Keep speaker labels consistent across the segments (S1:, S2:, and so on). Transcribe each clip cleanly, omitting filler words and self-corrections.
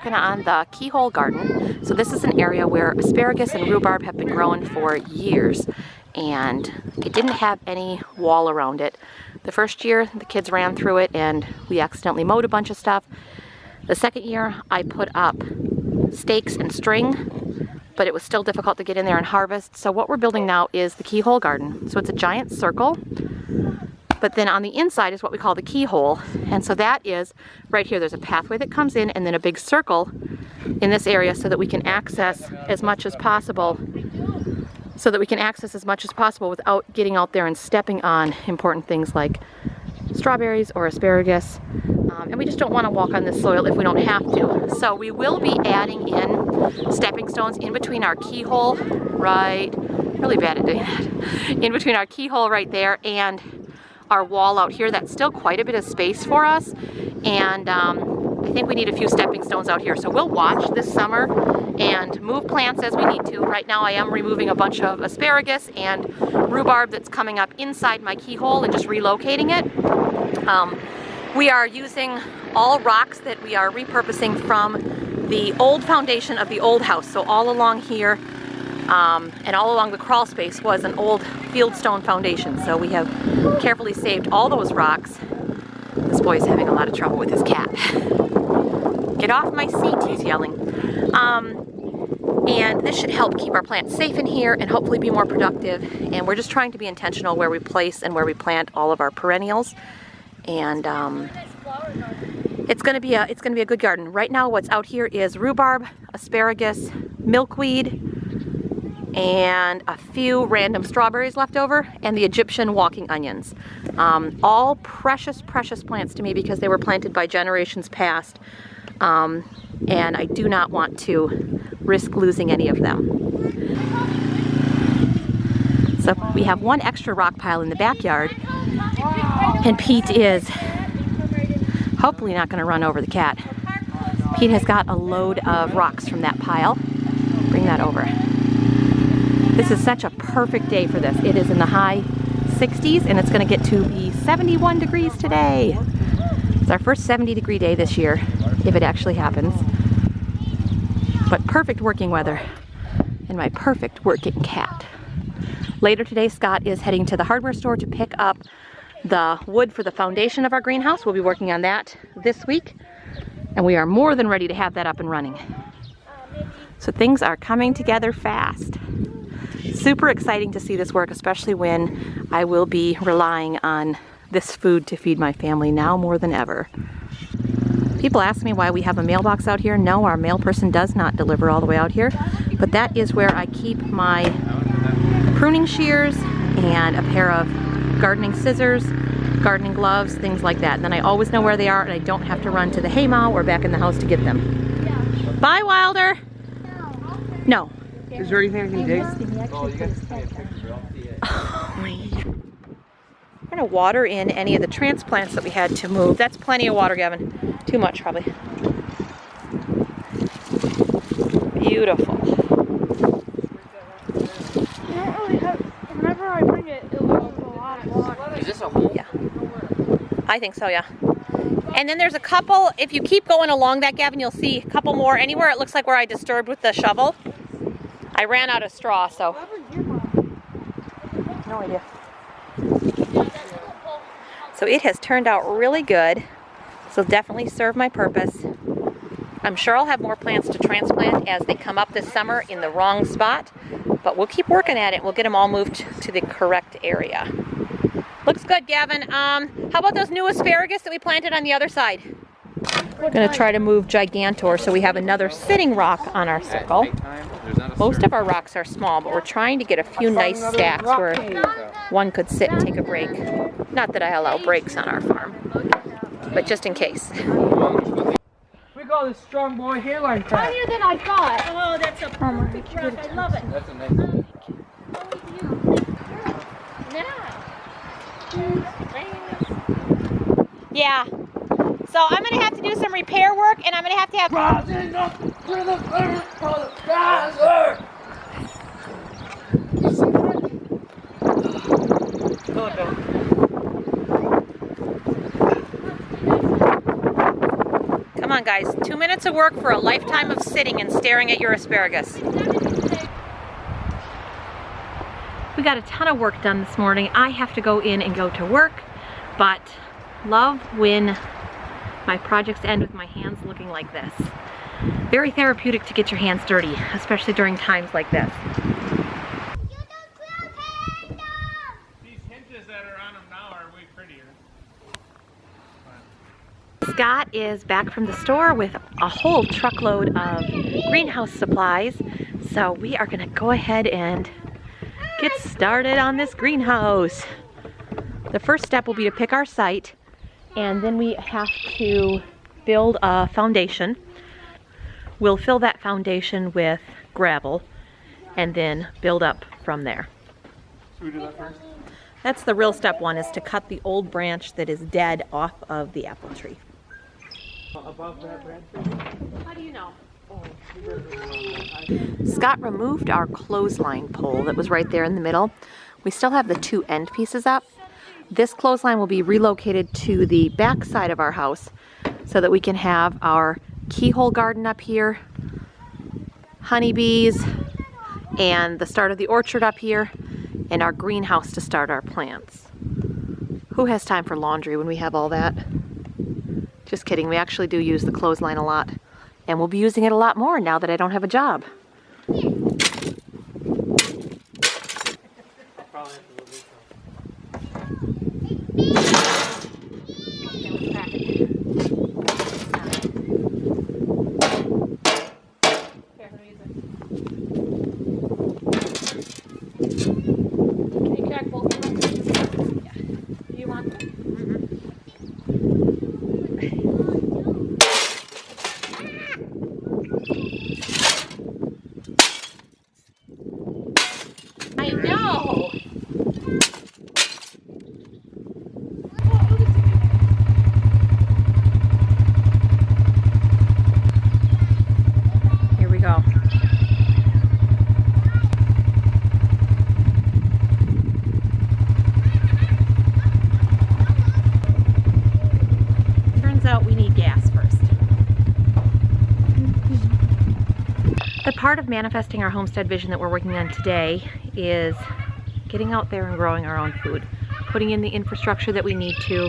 S1: working on the Keyhole garden. So this is an area where asparagus and rhubarb have been growing for years, and it didn't have any wall around it. The first year the kids ran through it and we accidentally mowed a bunch of stuff. The second year I put up stakes and string, but it was still difficult to get in there and harvest. So what we're building now is the Keyhole garden. So it's a giant circle, but then on the inside is what we call the keyhole. And so that is right here. There's a pathway that comes in and then a big circle in this area so that we can access as much as possible without getting out there and stepping on important things like strawberries or asparagus. And we just don't want to walk on this soil if we don't have to. So we will be adding in stepping stones in between our keyhole, really bad at doing that, in between our keyhole right there and our wall out here. That's still quite a bit of space for us, and I think we need a few stepping stones out here. So we'll watch this summer and move plants as we need to. Right now I am removing a bunch of asparagus and rhubarb that's coming up inside my keyhole and just relocating it. We are using all rocks that we are repurposing from the old foundation of the old house. So all along here and all along the crawl space was an old fieldstone foundation. So we have carefully saved all those rocks. This boy's having a lot of trouble with his cat. Get off my seat, he's yelling. And this should help keep our plants safe in here and hopefully be more productive. And we're just trying to be intentional where we place and where we plant all of our perennials. And it's gonna be a good garden. Right now what's out here is rhubarb, asparagus, milkweed, and a few random strawberries left over, and the Egyptian walking onions. All precious, precious plants to me because they were planted by generations past, and I do not want to risk losing any of them. So we have one extra rock pile in the backyard, and Pete is hopefully not going to run over the cat. Pete has got a load of rocks from that pile. Bring that over. This is such a perfect day for this. It is in the high 60s and it's going to get to be 71 degrees today. It's our first 70-degree day this year, if it actually happens. But perfect working weather and my perfect working cat. Later today, Scott is heading to the hardware store to pick up the wood for the foundation of our greenhouse. We'll be working on that this week, and we are more than ready to have that up and running. So things are coming together fast. Super exciting to see this work, especially when I will be relying on this food to feed my family now more than ever. People ask me why we have a mailbox out here. No, our mail person does not deliver all the way out here, but that is where I keep my pruning shears and a pair of gardening scissors, gardening gloves, things like that. And then I always know where they are and I don't have to run to the haymow or back in the house to get them. Bye, Wilder! No.
S2: Is there anything I can dig?
S1: Oh, you got to see a picture. Oh my God. We're gonna water in any of the transplants that we had to move. That's plenty of water, Gavin. Too much, probably. Beautiful.
S3: Whenever I bring it, it'll go a lot of water.
S2: Is this a hole?
S1: Yeah. I think so, yeah. And then there's a couple, if you keep going along that, Gavin, you'll see a couple more anywhere it looks like where I disturbed with the shovel. I ran out of straw, so. No idea. So it has turned out really good. This will definitely serve my purpose. I'm sure I'll have more plants to transplant as they come up this summer in the wrong spot, but we'll keep working at it. We'll get them all moved to the correct area. Looks good, Gavin. How about those new asparagus that we planted on the other side? We're gonna try to move Gigantor so we have another sitting rock on our circle. Most of our rocks are small, but we're trying to get a few nice stacks where one could sit and take a break. Not that I allow breaks on our farm, but just in case.
S2: We call this strong boy hairline crack.
S3: Funnier than I thought.
S4: Oh, that's a perfect crack. I love it.
S2: That's a nice one.
S1: Yeah. So I'm gonna have to do some repair work, and I'm gonna have to have.
S2: Rising up to the first for the riser.
S1: Come on, guys. 2 minutes of work for a lifetime of sitting and staring at your asparagus. We got a ton of work done this morning. I have to go in and go to work, but love when my projects end with my hands looking like this. Very therapeutic to get your hands dirty, especially during times like this.
S2: These hinges that are on them now are way prettier.
S1: Scott is back from the store with a whole truckload of greenhouse supplies. So we are gonna go ahead and get started on this greenhouse. The first step will be to pick our site, and then we have to build a foundation. We'll fill that foundation with gravel and then build up from there.
S2: Should we do that first?
S1: That's the real step one, is to cut the old branch that is dead off of the apple tree.
S2: Above that branch?
S1: How do you know?
S2: Oh,
S1: Scott removed our clothesline pole that was right there in the middle. We still have the two end pieces up. This clothesline will be relocated to the back side of our house so that we can have our keyhole garden up here, honeybees, and the start of the orchard up here, and our greenhouse to start our plants. Who has time for laundry when we have all that? Just kidding, we actually do use the clothesline a lot, and we'll be using it a lot more now that I don't have a job. I know! Here we go. Turns out we need gas first. The part of manifesting our homestead vision that we're working on today is getting out there and growing our own food, putting in the infrastructure that we need to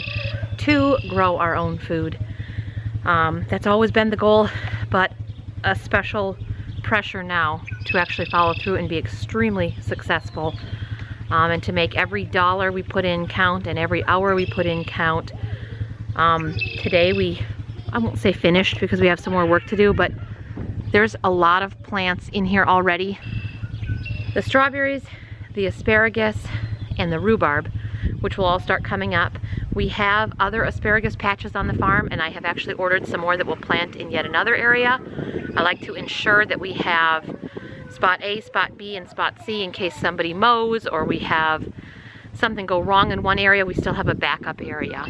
S1: grow our own food. That's always been the goal, but a special pressure now to actually follow through and be extremely successful, and to make every dollar we put in count and every hour we put in count. Today I won't say finished because we have some more work to do, but there's a lot of plants in here already. The strawberries, the asparagus, and the rhubarb, which will all start coming up. We have other asparagus patches on the farm, and I have actually ordered some more that we'll plant in yet another area. I like to ensure that we have spot A, spot B, and spot C in case somebody mows or we have something go wrong in one area, we still have a backup area.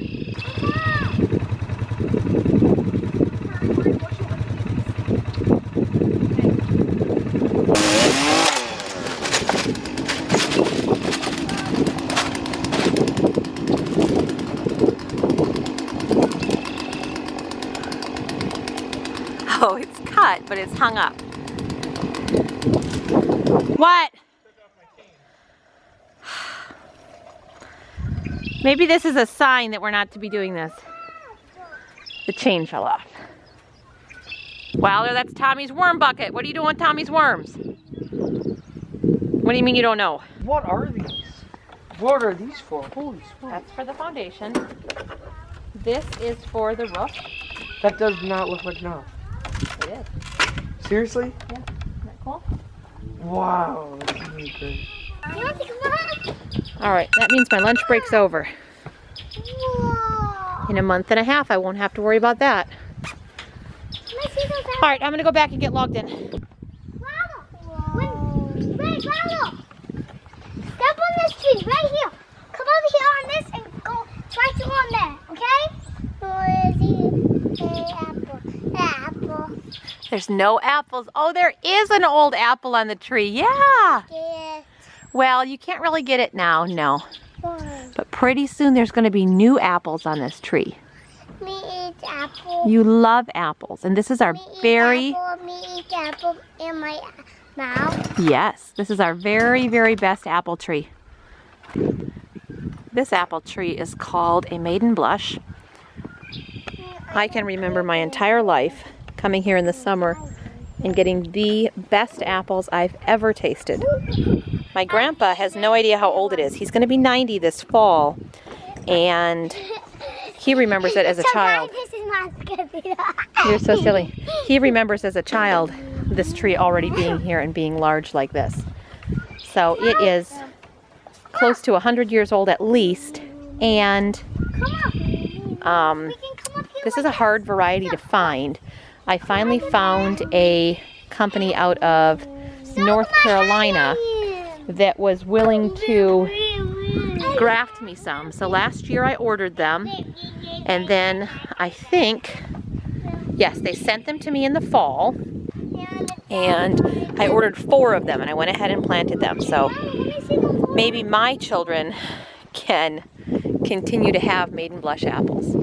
S1: Oh, it's cut, but it's hung up. What? Maybe this is a sign that we're not to be doing this. The chain fell off. Wilder, that's Tommy's worm bucket. What are you doing with Tommy's worms? What do you mean you don't know?
S2: What are these? What are these for? Holy smokes.
S1: That's for the foundation. This is for the roof.
S2: That does not look like enough.
S1: It is.
S2: Seriously?
S1: Yeah. Isn't that cool?
S2: Wow, that's really great.
S1: All right, that means my lunch break's over. In a month and a half, I won't have to worry about that. All right, I'm gonna go back and get logged in.
S4: Wait, Ronald! Step on this tree right here. Come over here on this and go right to on there, okay? Apple.
S1: There's no apples. Oh, there is an old apple on the tree. Yeah. Well, you can't really get it now, no. But pretty soon there's going to be new apples on this tree.
S4: Me eat apple. apple.
S1: You love apples, and this is our
S4: Me eat
S1: very...
S4: apple, me eat apple in my mouth.
S1: Yes, this is our very, very best apple tree. This apple tree is called a maiden blush. I can remember my entire life coming here in the summer and getting the best apples I've ever tasted. My grandpa has no idea how old it is. He's going to be 90 this fall, and he remembers it as a child.
S4: This is not good.
S1: You're so silly. He remembers as a child this tree already being here and being large like this. So it is close to 100 years old at least, and this is a hard variety to find. I finally found a company out of North Carolina that was willing to graft me some. So last year I ordered them, and then I think, yes, they sent them to me in the fall, and I ordered 4 of them, and I went ahead and planted them. So maybe my children can continue to have maiden blush apples.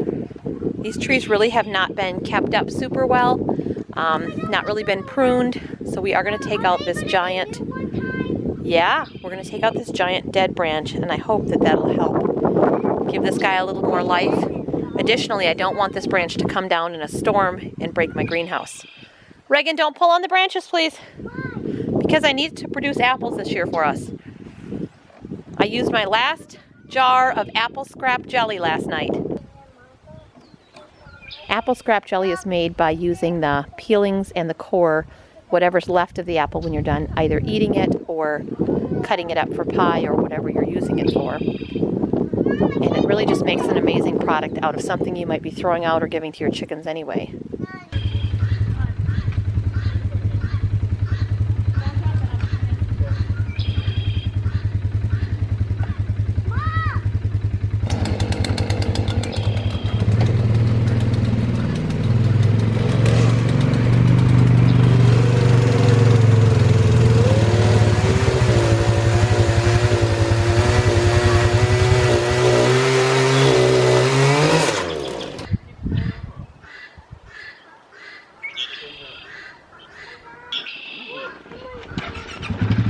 S1: These trees really have not been kept up super well, not really been pruned, so we are going to take out this giant, we're going to take out this giant dead branch, and I hope that that'll help give this guy a little more life. Additionally, I don't want this branch to come down in a storm and break my greenhouse. Reagan, don't pull on the branches, please, because I need to produce apples this year for us. I used my last jar of apple scrap jelly last night. Apple scrap jelly is made by using the peelings and the core, whatever's left of the apple when you're done either eating it or cutting it up for pie or whatever you're using it for. And it really just makes an amazing product out of something you might be throwing out or giving to your chickens anyway.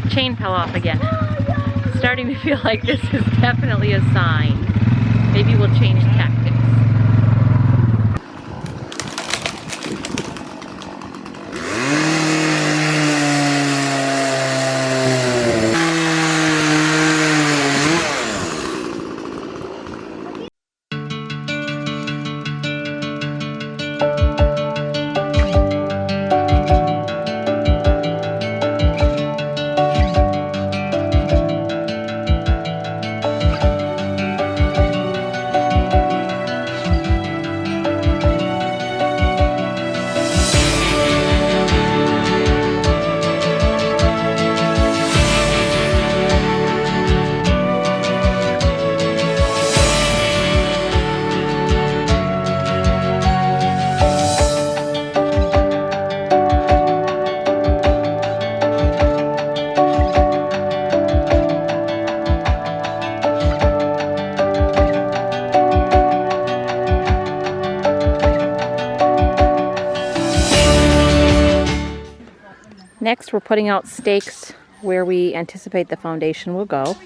S1: Chain fell off again. Starting to feel like this is definitely a sign. Maybe we'll change tactics. Next, we're putting out stakes where we anticipate the foundation will go.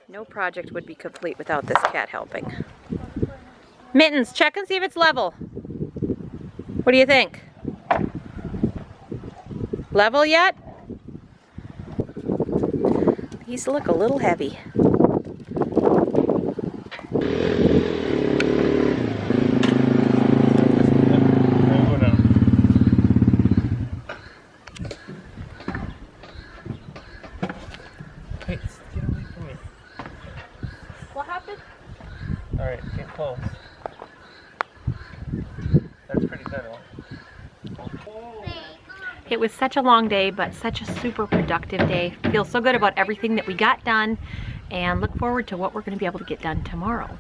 S1: No project would be complete without this cat helping. Mittens, check and see if it's level. What do you think? Level yet? These look a little heavy.
S5: That's pretty good, huh?
S1: It was such a long day, but such a super productive day. Feel so good about everything that we got done and look forward to what we're going to be able to get done tomorrow.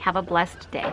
S1: Have a blessed day.